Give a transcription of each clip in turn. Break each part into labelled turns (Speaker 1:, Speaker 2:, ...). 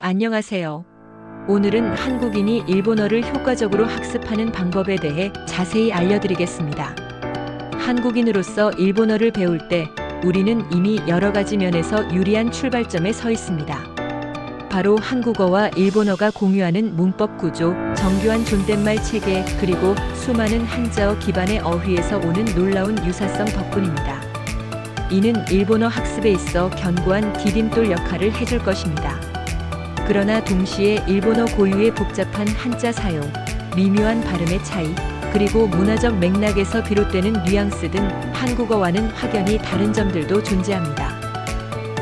Speaker 1: 안녕하세요. 오늘은 한국인이 일본어를 효과적으로 학습하는 방법에 대해 자세히 알려드리겠습니다. 한국인으로서 일본어를 배울 때 우리는 이미 여러 가지 면에서 유리한 출발점에 서 있습니다. 바로 한국어와 일본어가 공유하는 문법 구조, 정교한 존댓말 체계, 그리고 수많은 한자어 기반의 어휘에서 오는 놀라운 유사성 덕분입니다. 이는 일본어 학습에 있어 견고한 디딤돌 역할을 해줄 것입니다. 그러나 동시에 일본어 고유의 복잡한 한자 사용, 미묘한 발음의 차이, 그리고 문화적 맥락에서 비롯되는 뉘앙스 등 한국어와는 확연히 다른 점들도 존재합니다.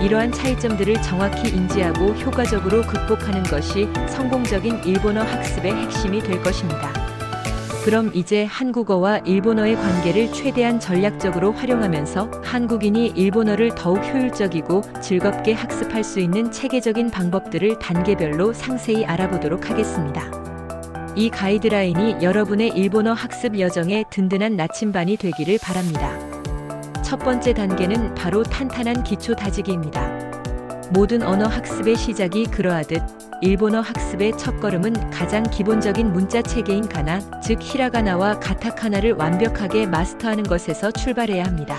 Speaker 1: 이러한 차이점들을 정확히 인지하고 효과적으로 극복하는 것이 성공적인 일본어 학습의 핵심이 될 것입니다. 그럼 이제 한국어와 일본어의 관계를 최대한 전략적으로 활용하면서 한국인이 일본어를 더욱 효율적이고 즐겁게 학습할 수 있는 체계적인 방법들을 단계별로 상세히 알아보도록 하겠습니다. 이 가이드라인이 여러분의 일본어 학습 여정에 든든한 나침반이 되기를 바랍니다. 첫 번째 단계는 바로 탄탄한 기초 다지기입니다. 모든 언어 학습의 시작이 그러하듯 일본어 학습의 첫걸음은 가장 기본적인 문자 체계인 가나, 즉 히라가나와 가타카나를 완벽하게 마스터하는 것에서 출발해야 합니다.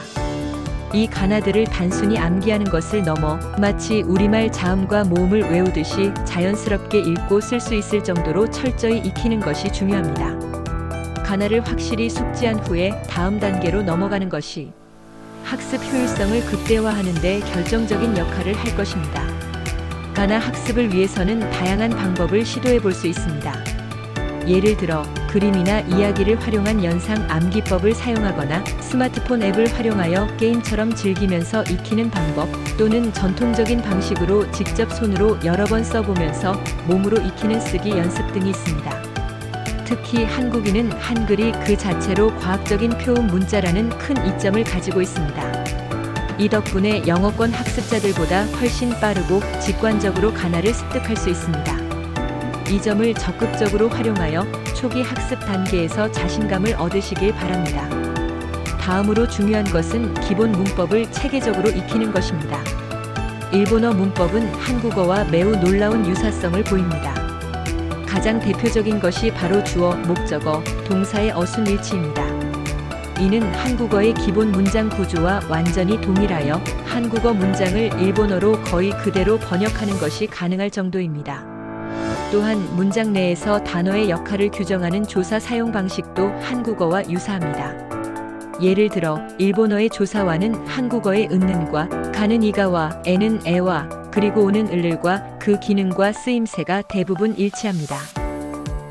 Speaker 1: 이 가나들을 단순히 암기하는 것을 넘어 마치 우리말 자음과 모음을 외우듯이 자연스럽게 읽고 쓸 수 있을 정도로 철저히 익히는 것이 중요합니다. 가나를 확실히 숙지한 후에 다음 단계로 넘어가는 것이 학습 효율성을 극대화하는 데 결정적인 역할을 할 것입니다. 가나 학습을 위해서는 다양한 방법을 시도해 볼 수 있습니다. 예를 들어 그림이나 이야기를 활용한 연상 암기법을 사용하거나 스마트폰 앱을 활용하여 게임처럼 즐기면서 익히는 방법, 또는 전통적인 방식으로 직접 손으로 여러 번 써보면서 몸으로 익히는 쓰기 연습 등이 있습니다. 특히 한국인은 한글이 그 자체로 과학적인 표음 문자라는 큰 이점을 가지고 있습니다. 이 덕분에 영어권 학습자들보다 훨씬 빠르고 직관적으로 가나를 습득할 수 있습니다. 이 점을 적극적으로 활용하여 초기 학습 단계에서 자신감을 얻으시길 바랍니다. 다음으로 중요한 것은 기본 문법을 체계적으로 익히는 것입니다. 일본어 문법은 한국어와 매우 놀라운 유사성을 보입니다. 가장 대표적인 것이 바로 주어, 목적어, 동사의 어순일치입니다. 이는 한국어의 기본 문장 구조와 완전히 동일하여 한국어 문장을 일본어로 거의 그대로 번역하는 것이 가능할 정도입니다. 또한 문장 내에서 단어의 역할을 규정하는 조사 사용 방식도 한국어와 유사합니다. 예를 들어 일본어의 조사와는 한국어의 은는과 가는 이가와 에는 에와 그리고 오는 을을과 그 기능과 쓰임새가 대부분 일치합니다.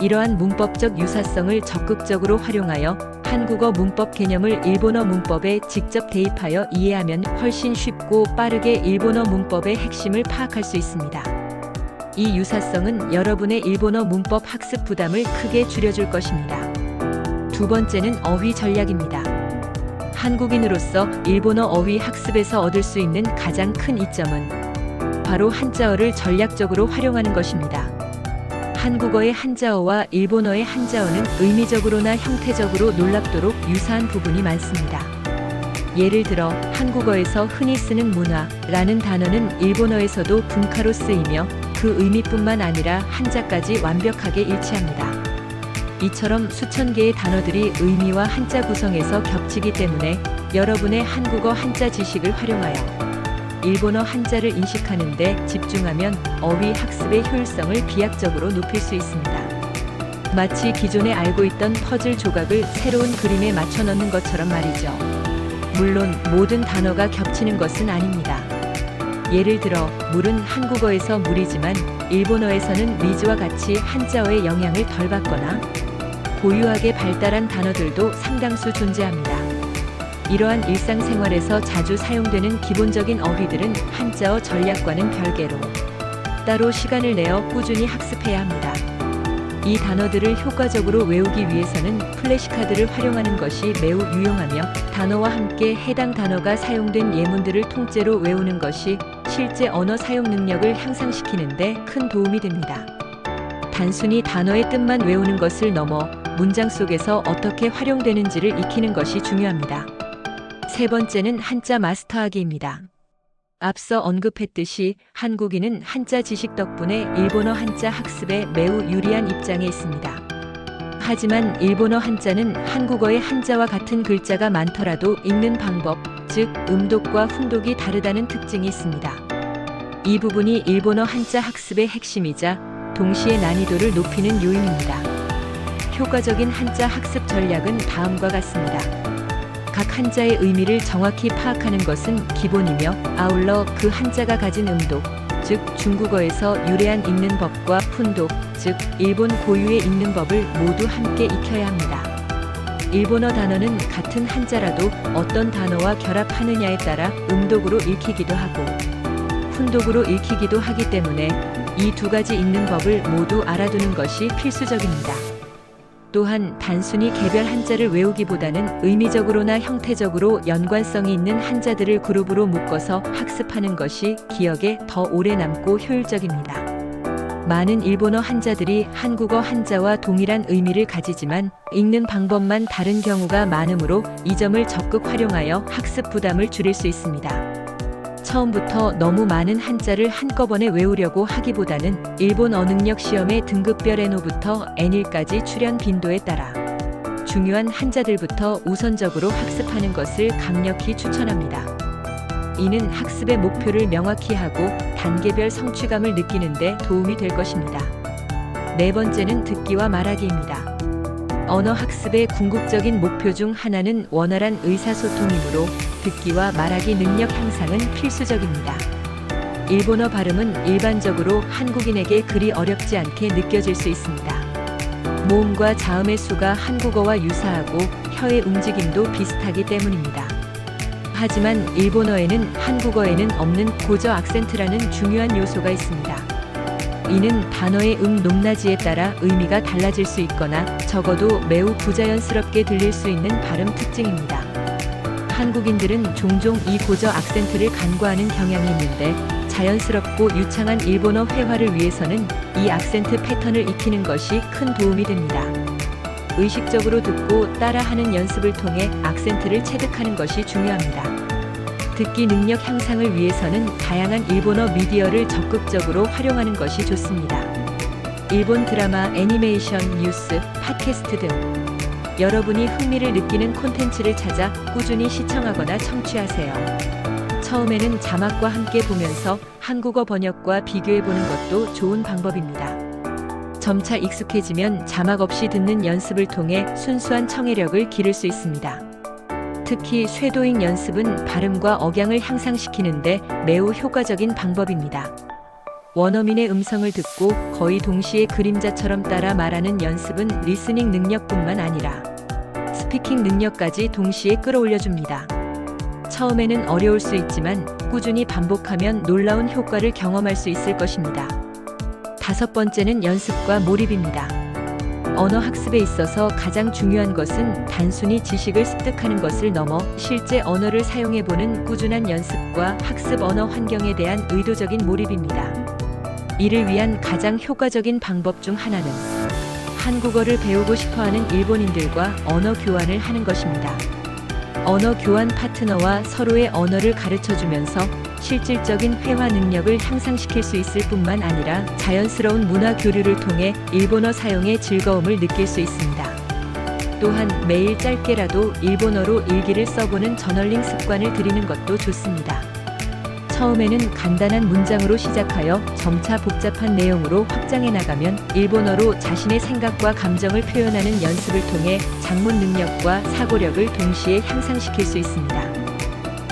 Speaker 1: 이러한 문법적 유사성을 적극적으로 활용하여 한국어 문법 개념을 일본어 문법에 직접 대입하여 이해하면 훨씬 쉽고 빠르게 일본어 문법의 핵심을 파악할 수 있습니다. 이 유사성은 여러분의 일본어 문법 학습 부담을 크게 줄여줄 것입니다. 두 번째는 어휘 전략입니다. 한국인으로서 일본어 어휘 학습에서 얻을 수 있는 가장 큰 이점은 바로 한자어를 전략적으로 활용하는 것입니다. 한국어의 한자어와 일본어의 한자어는 의미적으로나 형태적으로 놀랍도록 유사한 부분이 많습니다. 예를 들어 한국어에서 흔히 쓰는 문화라는 단어는 일본어에서도 분카로 쓰이며 그 의미뿐만 아니라 한자까지 완벽하게 일치합니다. 이처럼 수천 개의 단어들이 의미와 한자 구성에서 겹치기 때문에 여러분의 한국어 한자 지식을 활용하여 일본어 한자를 인식하는 데 집중하면 어휘 학습의 효율성을 비약적으로 높일 수 있습니다. 마치 기존에 알고 있던 퍼즐 조각을 새로운 그림에 맞춰 넣는 것처럼 말이죠. 물론 모든 단어가 겹치는 것은 아닙니다. 예를 들어 물은 한국어에서 물이지만 일본어에서는 미즈와 같이 한자어의 영향을 덜 받거나 고유하게 발달한 단어들도 상당수 존재합니다. 이러한 일상생활에서 자주 사용되는 기본적인 어휘들은 한자어 전략과는 별개로 따로 시간을 내어 꾸준히 학습해야 합니다. 이 단어들을 효과적으로 외우기 위해서는 플래시카드를 활용하는 것이 매우 유용하며 단어와 함께 해당 단어가 사용된 예문들을 통째로 외우는 것이 실제 언어 사용 능력을 향상시키는 데 큰 도움이 됩니다. 단순히 단어의 뜻만 외우는 것을 넘어 문장 속에서 어떻게 활용되는지를 익히는 것이 중요합니다. 세 번째는 한자 마스터하기입니다. 앞서 언급했듯이 한국인은 한자 지식 덕분에 일본어 한자 학습에 매우 유리한 입장에 있습니다. 하지만 일본어 한자는 한국어의 한자와 같은 글자가 많더라도 읽는 방법, 즉 음독과 훈독이 다르다는 특징이 있습니다. 이 부분이 일본어 한자 학습의 핵심이자 동시에 난이도를 높이는 요인입니다. 효과적인 한자 학습 전략은 다음과 같습니다. 각 한자의 의미를 정확히 파악하는 것은 기본이며, 아울러 그 한자가 가진 음독, 즉 중국어에서 유래한 읽는 법과 훈독, 즉 일본 고유의 읽는 법을 모두 함께 익혀야 합니다. 일본어 단어는 같은 한자라도 어떤 단어와 결합하느냐에 따라 음독으로 읽히기도 하고 훈독으로 읽히기도 하기 때문에 이 두 가지 읽는 법을 모두 알아두는 것이 필수적입니다. 또한 단순히 개별 한자를 외우기보다는 의미적으로나 형태적으로 연관성이 있는 한자들을 그룹으로 묶어서 학습하는 것이 기억에 더 오래 남고 효율적입니다. 많은 일본어 한자들이 한국어 한자와 동일한 의미를 가지지만 읽는 방법만 다른 경우가 많으므로 이 점을 적극 활용하여 학습 부담을 줄일 수 있습니다. 처음부터 너무 많은 한자를 한꺼번에 외우려고 하기보다는 일본 어능력 시험의 등급별 N5부터 N1까지 출현 빈도에 따라 중요한 한자들부터 우선적으로 학습하는 것을 강력히 추천합니다. 이는 학습의 목표를 명확히 하고 단계별 성취감을 느끼는 데 도움이 될 것입니다. 네 번째는 듣기와 말하기입니다. 언어 학습의 궁극적인 목표 중 하나는 원활한 의사소통이므로 듣기와 말하기 능력 향상은 필수적입니다. 일본어 발음은 일반적으로 한국인에게 그리 어렵지 않게 느껴질 수 있습니다. 모음과 자음의 수가 한국어와 유사하고 혀의 움직임도 비슷하기 때문입니다. 하지만 일본어에는 한국어에는 없는 고저 악센트라는 중요한 요소가 있습니다. 이는 단어의 높낮이에 따라 의미가 달라질 수 있거나 적어도 매우 부자연스럽게 들릴 수 있는 발음 특징입니다. 한국인들은 종종 이 고저 악센트를 간과하는 경향이 있는데 자연스럽고 유창한 일본어 회화를 위해서는 이 악센트 패턴을 익히는 것이 큰 도움이 됩니다. 의식적으로 듣고 따라하는 연습을 통해 악센트를 체득하는 것이 중요합니다. 듣기 능력 향상을 위해서는 다양한 일본어 미디어를 적극적으로 활용하는 것이 좋습니다. 일본 드라마, 애니메이션, 뉴스, 팟캐스트 등 여러분이 흥미를 느끼는 콘텐츠를 찾아 꾸준히 시청하거나 청취하세요. 처음에는 자막과 함께 보면서 한국어 번역과 비교해보는 것도 좋은 방법입니다. 점차 익숙해지면 자막 없이 듣는 연습을 통해 순수한 청해력을 기를 수 있습니다. 특히 쇄도잉 연습은 발음과 억양을 향상시키는데 매우 효과적인 방법입니다. 원어민의 음성을 듣고 거의 동시에 그림자처럼 따라 말하는 연습은 리스닝 능력뿐만 아니라 스피킹 능력까지 동시에 끌어올려줍니다. 처음에는 어려울 수 있지만 꾸준히 반복하면 놀라운 효과를 경험할 수 있을 것입니다. 다섯 번째는 연습과 몰입입니다. 언어 학습에 있어서 가장 중요한 것은 단순히 지식을 습득하는 것을 넘어 실제 언어를 사용해보는 꾸준한 연습과 학습 언어 환경에 대한 의도적인 몰입입니다. 이를 위한 가장 효과적인 방법 중 하나는 한국어를 배우고 싶어하는 일본인들과 언어 교환을 하는 것입니다. 언어 교환 파트너와 서로의 언어를 가르쳐주면서 실질적인 회화 능력을 향상시킬 수 있을 뿐만 아니라 자연스러운 문화 교류를 통해 일본어 사용의 즐거움을 느낄 수 있습니다. 또한 매일 짧게라도 일본어로 일기를 써보는 저널링 습관을 들이는 것도 좋습니다. 처음에는 간단한 문장으로 시작하여 점차 복잡한 내용으로 확장해 나가면 일본어로 자신의 생각과 감정을 표현하는 연습을 통해 작문 능력과 사고력을 동시에 향상시킬 수 있습니다.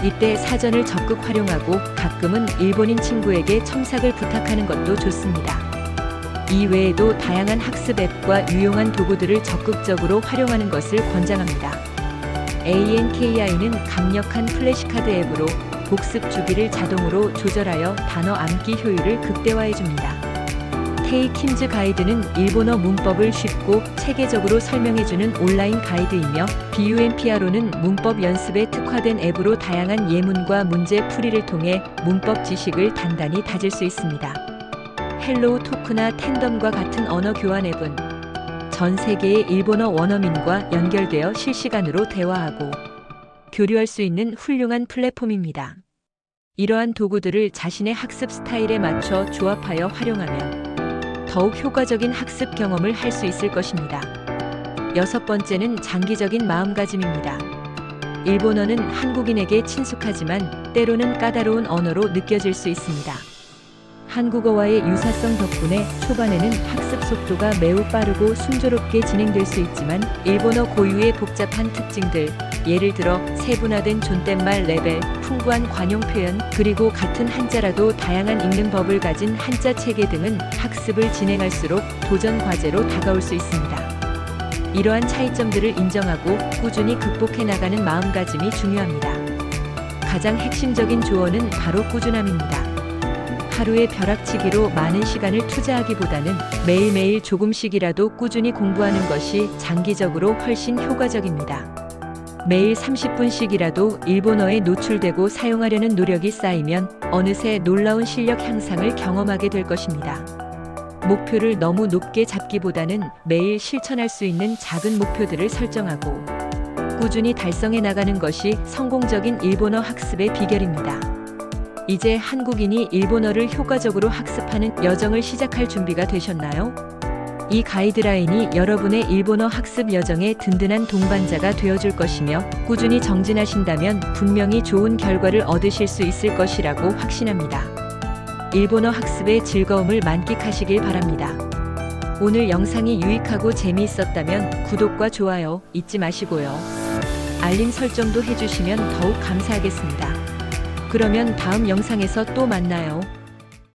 Speaker 1: 이때 사전을 적극 활용하고 가끔은 일본인 친구에게 첨삭을 부탁하는 것도 좋습니다. 이 외에도 다양한 학습 앱과 유용한 도구들을 적극적으로 활용하는 것을 권장합니다. ANKI는 강력한 플래시카드 앱으로 복습 주기를 자동으로 조절하여 단어 암기 효율을 극대화해줍니다. 테이킴즈 가이드는 일본어 문법을 쉽고 체계적으로 설명해주는 온라인 가이드이며 BUMPRO는 문법 연습에 특화된 앱으로 다양한 예문과 문제 풀이를 통해 문법 지식을 단단히 다질 수 있습니다. 헬로우 토크나 텐덤과 같은 언어 교환 앱은 전 세계의 일본어 원어민과 연결되어 실시간으로 대화하고 교류할 수 있는 훌륭한 플랫폼입니다. 이러한 도구들을 자신의 학습 스타일에 맞춰 조합하여 활용하면 더욱 효과적인 학습 경험을 할 수 있을 것입니다. 여섯 번째는 장기적인 마음가짐입니다. 일본어는 한국인에게 친숙하지만 때로는 까다로운 언어로 느껴질 수 있습니다. 한국어와의 유사성 덕분에 초반에는 학습 속도가 매우 빠르고 순조롭게 진행될 수 있지만 일본어 고유의 복잡한 특징들, 예를 들어 세분화된 존댓말 레벨, 풍부한 관용 표현, 그리고 같은 한자라도 다양한 읽는 법을 가진 한자 체계 등은 학습을 진행할수록 도전 과제로 다가올 수 있습니다. 이러한 차이점들을 인정하고 꾸준히 극복해 나가는 마음가짐이 중요합니다. 가장 핵심적인 조언은 바로 꾸준함입니다. 하루의 벼락치기로 많은 시간을 투자하기보다는 매일매일 조금씩이라도 꾸준히 공부하는 것이 장기적으로 훨씬 효과적입니다. 매일 30분씩이라도 일본어에 노출되고 사용하려는 노력이 쌓이면 어느새 놀라운 실력 향상을 경험하게 될 것입니다. 목표를 너무 높게 잡기보다는 매일 실천할 수 있는 작은 목표들을 설정하고 꾸준히 달성해 나가는 것이 성공적인 일본어 학습의 비결입니다. 이제 한국인이 일본어를 효과적으로 학습하는 여정을 시작할 준비가 되셨나요? 이 가이드라인이 여러분의 일본어 학습 여정의 든든한 동반자가 되어줄 것이며 꾸준히 정진하신다면 분명히 좋은 결과를 얻으실 수 있을 것이라고 확신합니다. 일본어 학습의 즐거움을 만끽하시길 바랍니다. 오늘 영상이 유익하고 재미있었다면 구독과 좋아요 잊지 마시고요. 알림 설정도 해주시면 더욱 감사하겠습니다. 그러면 다음 영상에서 또 만나요.